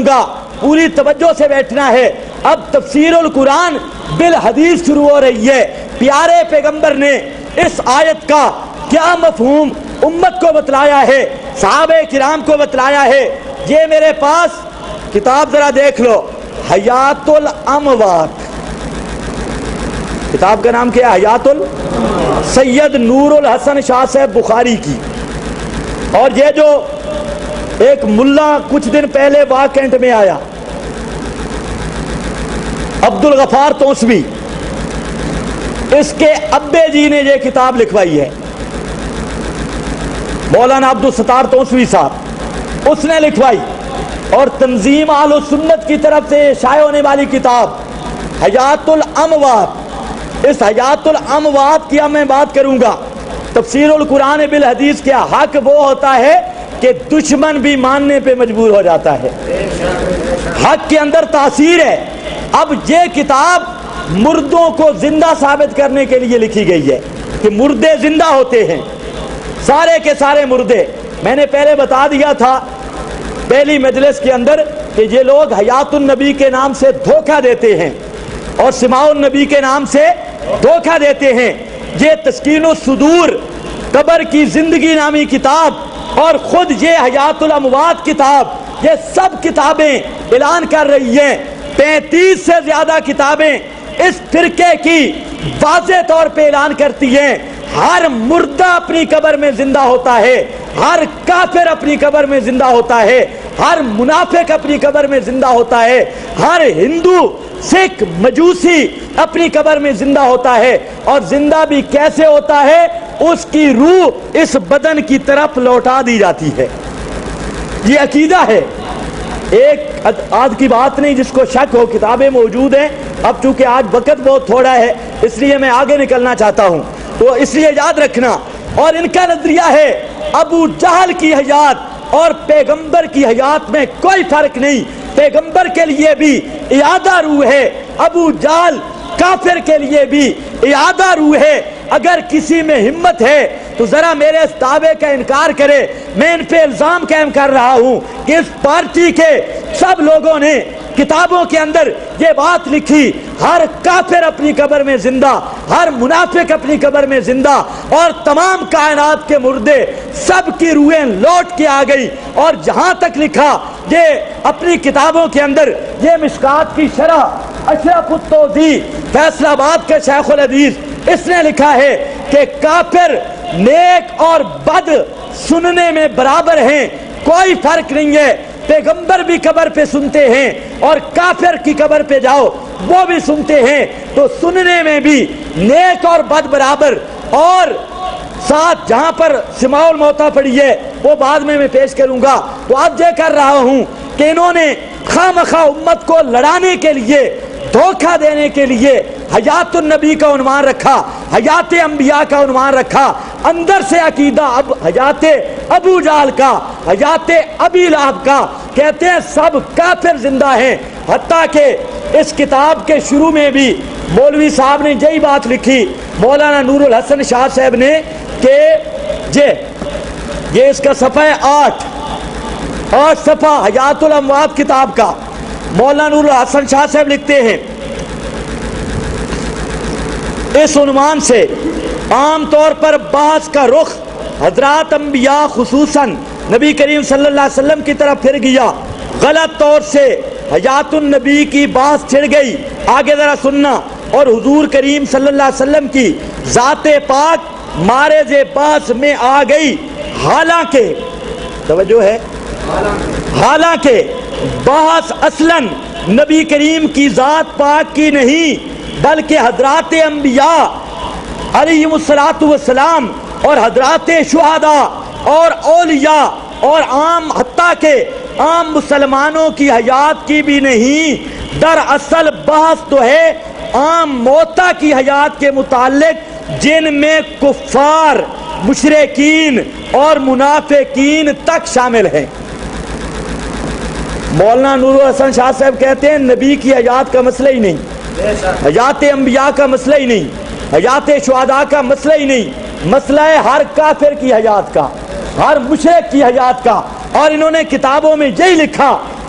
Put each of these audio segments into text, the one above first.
گا, پوری توجہ سے بیٹھنا ہے. اب تفسیر القرآن بالحدیث شروع ہو رہی ہے. پیارے پیغمبر نے اس آیت کا کیا مفہوم امت کو بتلایا ہے, صحابہ کرام کو بتلایا ہے. یہ میرے پاس کتاب ذرا دیکھ لو, حیات الاموات. کتاب کا نام کیا ہے؟ حیات سید نور الحسن شاہ صاحب بخاری کی. اور یہ جو ایک ملا کچھ دن پہلے واکنٹ میں آیا, عبد الغفار توسوی, اس کے ابے جی نے یہ کتاب لکھوائی ہے. مولانا عبد الستار توسوی صاحب, اس نے لکھوائی. اور تنظیم اہل سنت کی طرف سے شائع ہونے والی کتاب حیات الاموات. اس حیات الاموات کی میں بات کروں گا. تفسیر القرآن بالحدیث کیا حق وہ ہوتا ہے کہ دشمن بھی ماننے پہ مجبور ہو جاتا ہے. حق کے اندر تاثیر ہے. اب یہ کتاب مردوں کو زندہ ثابت کرنے کے لیے لکھی گئی ہے کہ مردے زندہ ہوتے ہیں, سارے کے سارے مردے. میں نے پہلے بتا دیا تھا پہلی مجلس کے اندر کہ یہ لوگ حیات النبی کے نام سے دھوکہ دیتے ہیں اور سماع النبی کے نام سے دھوکہ دیتے ہیں. یہ تسکین الصدور, قبر کی زندگی نامی کتاب, اور خود یہ حیات الاموات کتاب, یہ سب کتابیں اعلان کر رہی ہیں. 35 سے زیادہ کتابیں اس فرقے کی واضح طور پہ اعلان کرتی ہیں ہر مردہ اپنی قبر میں زندہ ہوتا ہے, ہر کافر اپنی قبر میں زندہ ہوتا ہے, ہر منافق اپنی قبر میں زندہ ہوتا ہے, ہر ہندو سکھ مجوسی اپنی قبر میں زندہ ہوتا ہے. اور زندہ بھی کیسے ہوتا ہے؟ اس کی روح اس بدن کی طرف لوٹا دی جاتی ہے. یہ عقیدہ ہے. ایک آج کی بات نہیں, جس کو شک ہو کتابیں موجود ہیں. اب چونکہ آج وقت بہت تھوڑا ہے اس لیے میں آگے نکلنا چاہتا ہوں, تو اس لیے یاد رکھنا. اور ان کا نظریہ ہے ابو جہل کی حیات اور پیغمبر کی حیات میں کوئی فرق نہیں. پیغمبر کے لیے بھی اعادہ روح ہے, ابو جہل کافر کے لیے بھی اعادہ روح ہے. اگر کسی میں ہمت ہے تو ذرا میرے اس دعوے کا انکار کرے. میں ان پہ الزام قائم کر رہا ہوں کہ اس پارٹی کے سب لوگوں نے کتابوں کے اندر یہ بات لکھی ہر کافر اپنی قبر میں زندہ, ہر منافق اپنی قبر میں زندہ, اور تمام کائنات کے مردے سب کی روحیں لوٹ کے آ گئی. اور جہاں تک لکھا یہ اپنی کتابوں کے اندر, یہ مشکات کی شرح اشرف التوضیح فیصل آباد کے شیخ الحدیث, اس نے لکھا ہے کہ کافر نیک اور بد سننے میں برابر ہیں, کوئی فرق نہیں ہے. پیغمبر بھی قبر پہ سنتے ہیں اور کافر کی قبر پہ جاؤ وہ بھی سنتے ہیں, تو سننے میں بھی نیک اور بد برابر. اور ساتھ جہاں پر سماع الموتیٰ پڑھی ہے وہ بعد میں پیش کروں گا. تو اب یہ کر رہا ہوں کہ انہوں نے خواہ امت کو لڑانے کے لیے, دھوکہ دینے کے لیے حیات النبی کا عنوان رکھا, حیات انبیاء کا عنوان رکھا. اندر سے عقیدہ اب حیات ابو جہل کا, حیات ابی لہب کا. کہتے ہیں سب کافر زندہ ہیں. حتیٰ کہ اس کتاب کے شروع میں بھی مولوی صاحب نے یہی بات لکھی, مولانا نور الحسن شاہ صاحب نے, کہ یہ اس کا صفحہ 8 صفحہ حیات الاموات کتاب کا. مولانا نور الحسن شاہ صاحب لکھتے ہیں اس عنوان سے عام طور پر بحث کا رخ حضرات انبیاء خصوصاً نبی کریم صلی اللہ علیہ وسلم کی طرف پھر گیا. غلط طور سے حیات النبی کی بحث چھڑ گئی. آگے ذرا سننا. اور حضور کریم صلی اللہ علیہ وسلم کی ذات پاک مارز بحث میں آ گئی. حالانکہ توجہ ہے, حالانکہ بحث اصلاً نبی کریم کی ذات پاک کی نہیں بلکہ حضرات انبیاء علیہم الصلاۃ والسلام اور حضرات شہداء اور اولیاء اور عام حتیٰ کہ عام مسلمانوں کی حیات کی بھی نہیں. دراصل بحث تو ہے عام موتیٰ کی حیات کے متعلق جن میں کفار, مشرکین اور منافقین تک شامل ہیں. مولانا نور الحسن شاہ صاحب کہتے ہیں نبی کی حیات کا مسئلہ ہی نہیں, حیات انبیاء کا مسئلہ ہی نہیں, حیات شہداء کا مسئلہ ہی نہیں, مسئلہ ہے ہر کافر کی حیات کا, ہر مشرک کی حیات کا. اور انہوں نے کتابوں میں یہی لکھا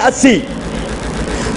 80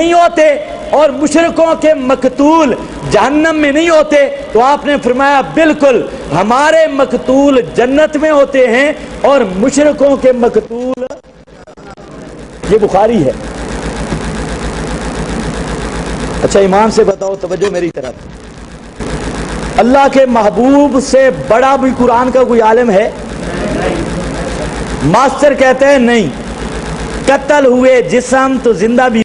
نہیں ہوتے اور مشرکوں کے مقتول جہنم میں نہیں ہوتے، تو آپ نے فرمایا بالکل ہمارے مقتول جنت میں ہوتے ہیں اور مشرکوں کے مقتول، یہ بخاری ہے۔ اچھا ایمان سے بتاؤ، توجہ میری طرف، اللہ کے محبوب سے بڑا بھی قرآن کا کوئی عالم ہے؟ ماسٹر کہتے ہیں نہیں، قتل ہوئے جسم تو زندہ بھی